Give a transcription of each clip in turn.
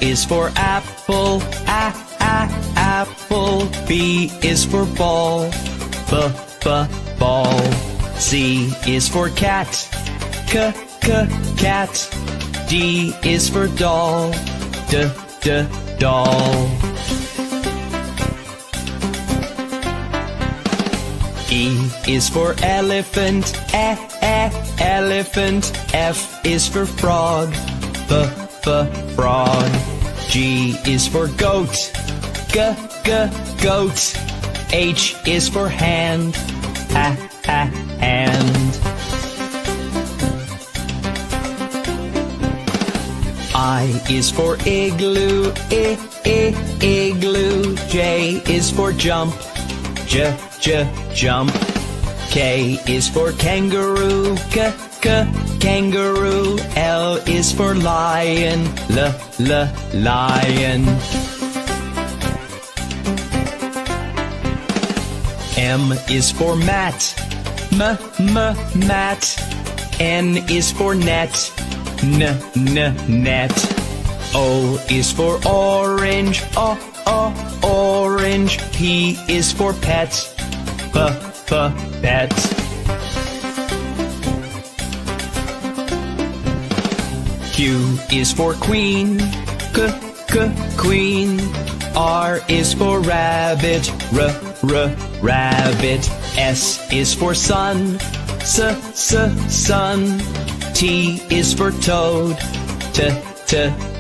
is for apple, apple. B is for ball, ball. C is for cat, cat. D is for doll, doll. E is for elephant, elephant. F is for frog, frog. G is for goat, goat. H is for hand, hand. I is for igloo, igloo. J is for jump, jump. K is for kangaroo, kangaroo. L is for lion, lion. M is for mat, mat. N is for net, net. O is for orange, orange. P is for pet, pet. Q is for queen, queen. R is for rabbit, rabbit. S is for sun, sun. T is for toad,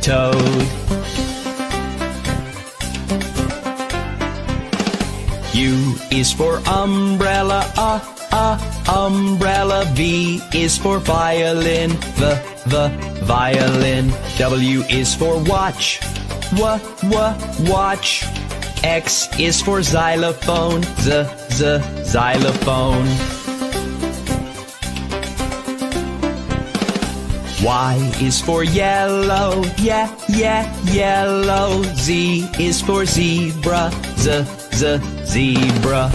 toad. U is for umbrella, umbrella. V is for violin, violin. W is for watch, watch. X is for xylophone, xylophone. Y is for yellow, yellow. Z is for zebra, zebra.